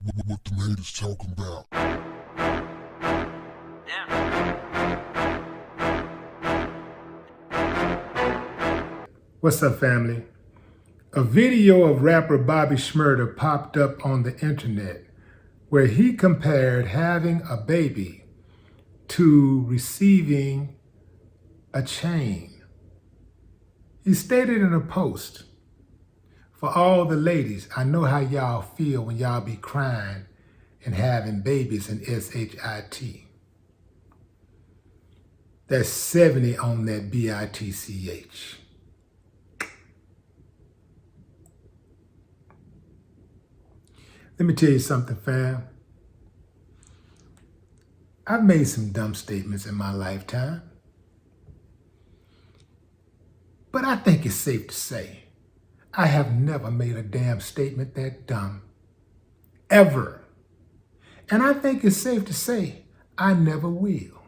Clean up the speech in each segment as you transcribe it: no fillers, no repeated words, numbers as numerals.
What the haters talking about? What's up, family? A video of rapper Bobby Shmurda popped up on the internet where he compared having a baby to receiving a chain. He stated in a post, "For all the ladies, I know how y'all feel when y'all be crying and having babies in SHIT. That's 70 on that BITCH. Let me tell you something, fam. I've made some dumb statements in my lifetime. But I think it's safe to say I have never made a damn statement that dumb. Ever. And I think it's safe to say I never will.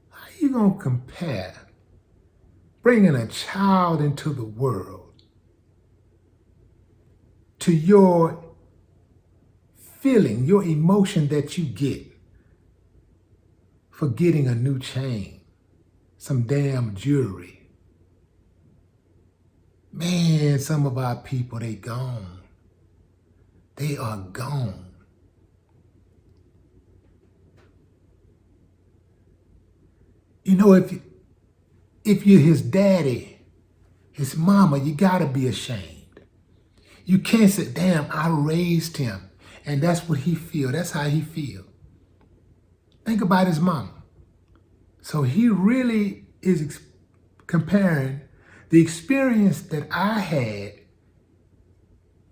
How you gonna compare bringing a child into the world to your feeling, your emotion that you get for getting a new chain, some damn jewelry? Man, some of our people, they gone. They are gone. You know, if you're his daddy, his mama, you gotta be ashamed. You can't say, damn, I raised him. And that's what he feel. That's how he feel. Think about his mama. So he really is comparing the experience that I had,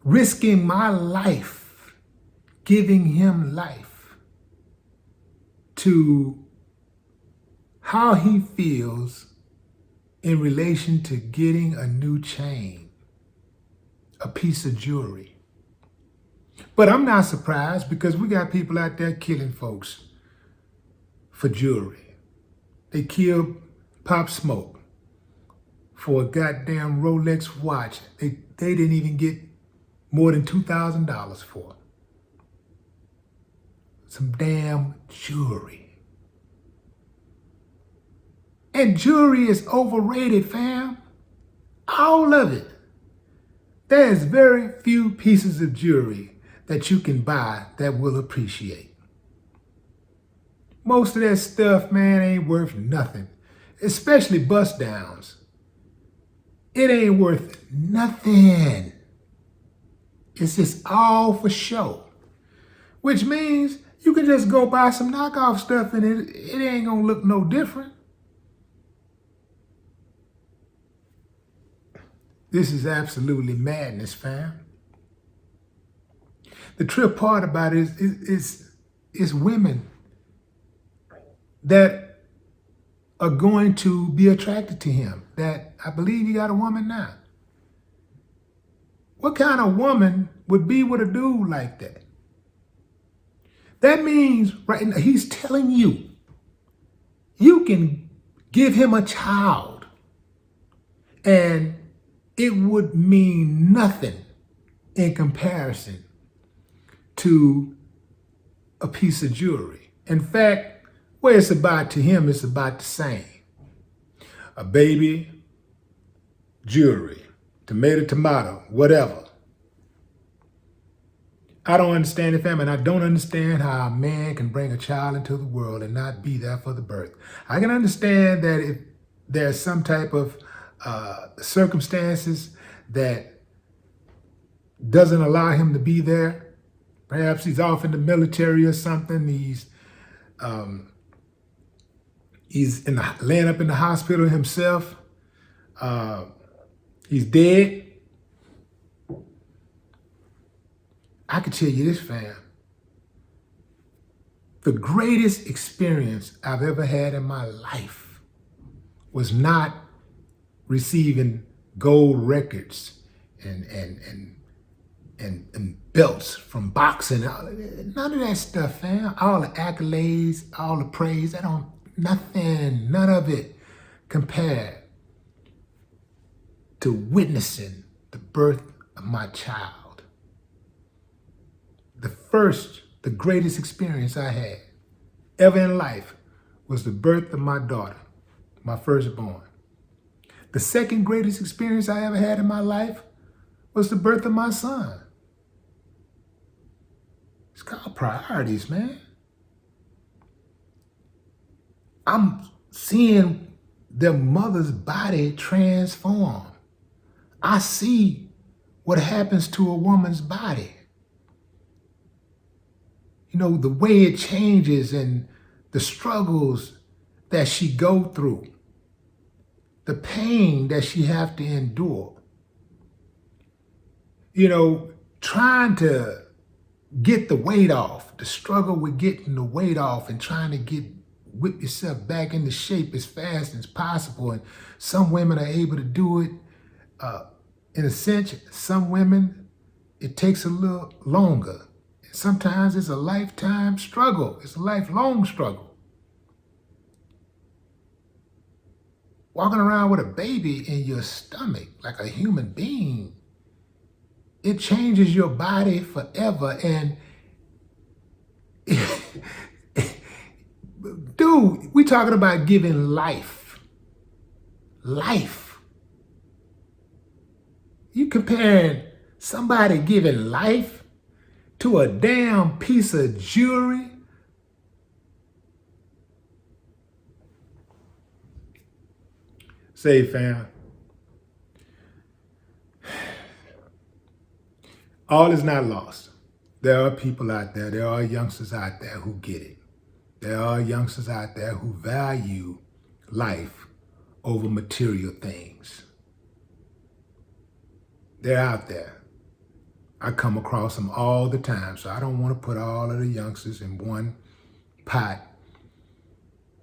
risking my life, giving him life, to how he feels in relation to getting a new chain, a piece of jewelry. But I'm not surprised because we got people out there killing folks for jewelry. They killed Pop Smoke for a goddamn Rolex watch. They didn't even get more than $2,000 for. Some damn jewelry. And jewelry is overrated, fam. All of it. There's very few pieces of jewelry that you can buy that will appreciate. Most of that stuff, man, ain't worth nothing, especially bust downs. It ain't worth nothing. It's just all for show, which means you can just go buy some knockoff stuff and it ain't gonna look no different. This is absolutely madness, fam. The trip part about it is women that are going to be attracted to him. That I believe he got a woman now. What kind of woman would be with a dude like that? That means right now, he's telling you, you can give him a child and it would mean nothing in comparison to a piece of jewelry. In fact, what it's about to him is about the same. A baby, jewelry, tomato, whatever. I don't understand it, fam, and I don't understand how a man can bring a child into the world and not be there for the birth. I can understand that if there's some type of circumstances that doesn't allow him to be there. Perhaps he's off in the military or something. He's laying up in the hospital himself. He's dead. I can tell you this, fam. The greatest experience I've ever had in my life was not receiving gold records and belts from boxing. None of that stuff, fam. All the accolades, all the praise, none of it compared to witnessing the birth of my child. The the greatest experience I had ever in life was the birth of my daughter, my firstborn. The second greatest experience I ever had in my life was the birth of my son. It's called priorities, man. I'm seeing their mother's body transform. I see what happens to a woman's body. You know, the way it changes and the struggles that she go through, the pain that she have to endure. You know, trying to get the weight off, the struggle with getting the weight off and trying to whip yourself back into shape as fast as possible. And some women are able to do it in a sense. Some women, it takes a little longer. Sometimes it's a lifetime struggle. It's a lifelong struggle. Walking around with a baby in your stomach like a human being, it changes your body forever. And dude, we talking about giving life. Life. You comparing somebody giving life to a damn piece of jewelry? Say, fam, all is not lost. There are people out there, there are youngsters out there who get it. There are youngsters out there who value life over material things. They're out there. I come across them all the time, so I don't want to put all of the youngsters in one pot,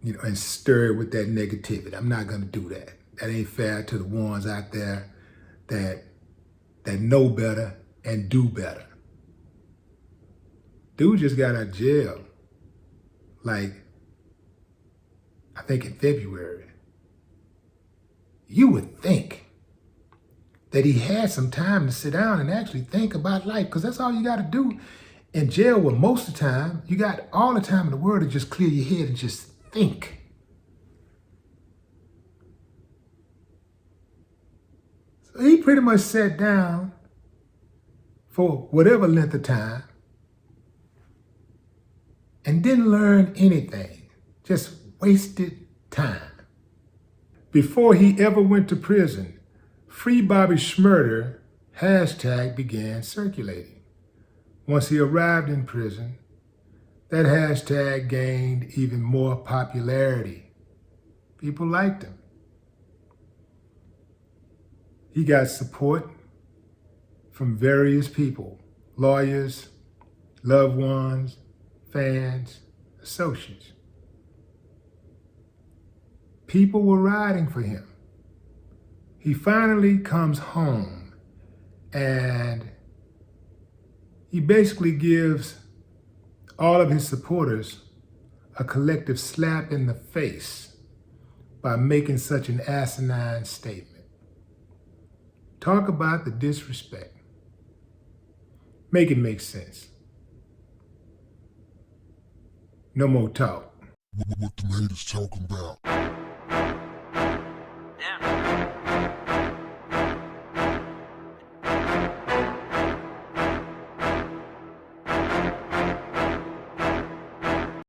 you know, and stir it with that negativity. I'm not going to do that. That ain't fair to the ones out there that know better and do better. Dude just got out of jail, like, I think in February. You would think that he had some time to sit down and actually think about life, because that's all you got to do in jail. Where most of the time, you got all the time in the world to just clear your head and just think. So he pretty much sat down for whatever length of time and didn't learn anything, just wasted time. Before he ever went to prison, Free Bobby Shmurda hashtag began circulating. Once he arrived in prison, that hashtag gained even more popularity. People liked him. He got support from various people, lawyers, loved ones, fans, associates. People were riding for him. He finally comes home and he basically gives all of his supporters a collective slap in the face by making such an asinine statement. Talk about the disrespect. Make it make sense. No more talk. What the haters talking about? Yeah.